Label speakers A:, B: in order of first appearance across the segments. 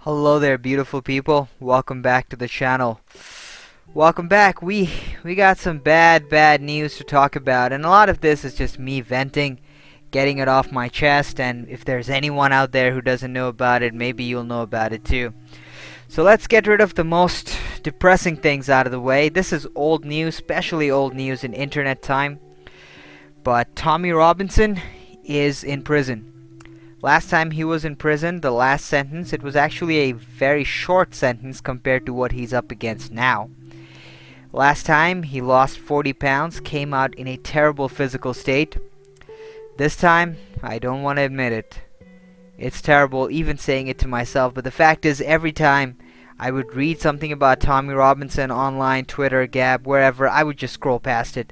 A: Hello there, beautiful people. Welcome back to the channel. Welcome back. We got some bad news to talk about, and a lot of this is just me venting, getting it off my chest, and if there's anyone out there who doesn't know about it, maybe you'll know about it too. So let's get rid of the most depressing things out of the way. This is old news, especially old news in internet time. But Tommy Robinson is in prison. Last time he was in prison, the last sentence, it was actually a very short sentence compared to what he's up against now. Last time he lost 40 pounds, came out in a terrible physical state. This time, I don't want to admit it. It's terrible even saying it to myself, but the fact is every time I would read something about Tommy Robinson online, Twitter, Gab, wherever, I would just scroll past it.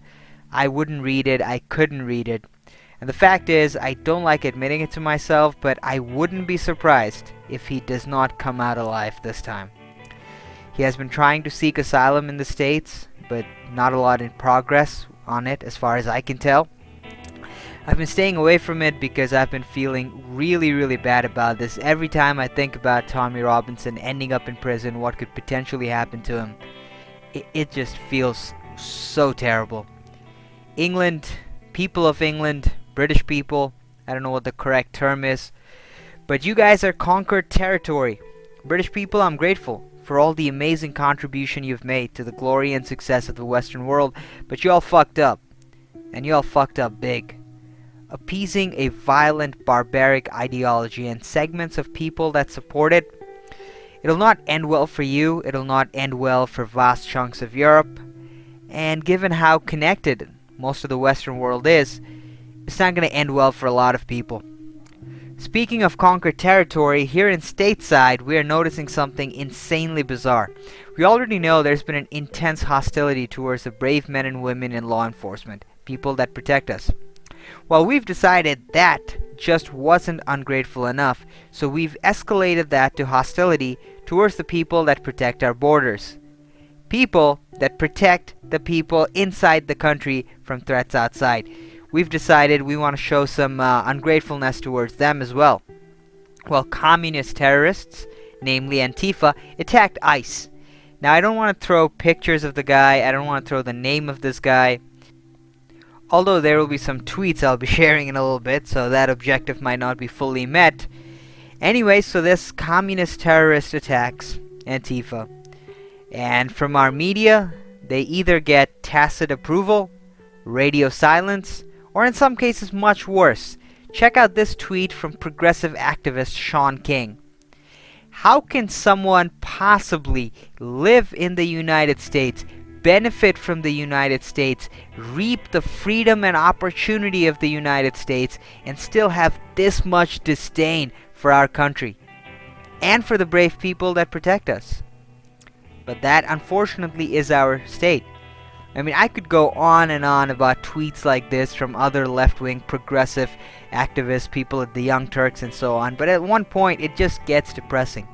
A: I wouldn't read it, I couldn't read it. And the fact is, I don't like admitting it to myself, but I wouldn't be surprised if he does not come out alive this time. He has been trying to seek asylum in the States, but not a lot in progress on it as far as I can tell. I've been staying away from it because I've been feeling really bad about this. Every time I think about Tommy Robinson ending up in prison, what could potentially happen to him, it just feels so terrible. England, people of England, British people, I don't know what the correct term is, but you guys are conquered territory. British people, I'm grateful for all the amazing contribution you've made to the glory and success of the Western world, but you all fucked up, and you all fucked up big. Appeasing a violent, barbaric ideology and segments of people that support it, it'll not end well for you, it'll not end well for vast chunks of Europe, and given how connected most of the Western world is, it's not going to end well for a lot of people. Speaking of conquered territory, here in stateside, we are noticing something insanely bizarre. We already know there's been an intense hostility towards the brave men and women in law enforcement, people that protect us. Well, we've decided that just wasn't ungrateful enough, so we've escalated that to hostility towards the people that protect our borders. People that protect the people inside the country from threats outside. We've decided we want to show some ungratefulness towards them as well. Well, communist terrorists, namely Antifa, attacked ICE. Now, I don't want to throw pictures of the guy, I don't want to throw the name of this guy, although there will be some tweets I'll be sharing in a little bit, so that objective might not be fully met. Anyway, so this communist terrorist attacks Antifa. And from our media, they either get tacit approval, radio silence, or in some cases much worse. Check out this tweet from progressive activist Sean King. How can someone possibly live in the United States, benefit from the United States, reap the freedom and opportunity of the United States, and still have this much disdain for our country and for the brave people that protect us? But that, unfortunately, is our state. I mean, I could go on and on about tweets like this from other left-wing progressive activists, people at the Young Turks and so on, but at one point it just gets depressing.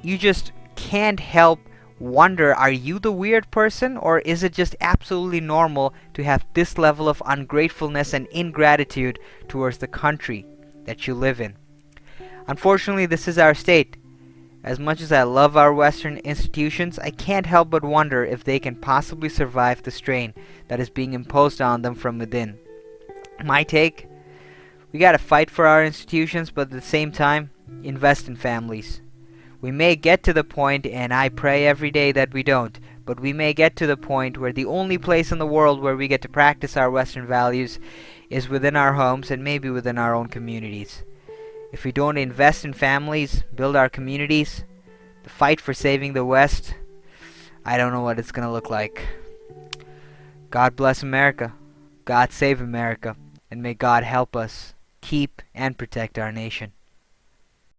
A: You just can't help wonder, are you the weird person, or is it just absolutely normal to have this level of ungratefulness and ingratitude towards the country that you live in? Unfortunately, this is our state. As much as I love our Western institutions, I can't help but wonder if they can possibly survive the strain that is being imposed on them from within. My take, we gotta fight for our institutions, but at the same time, invest in families. We may get to the point, and I pray every day that we don't, but we may get to the point where the only place in the world where we get to practice our Western values is within our homes and maybe within our own communities. If we don't invest in families, build our communities, the fight for saving the West, I don't know what it's going to look like. God bless America. God save America. And may God help us keep and protect our nation.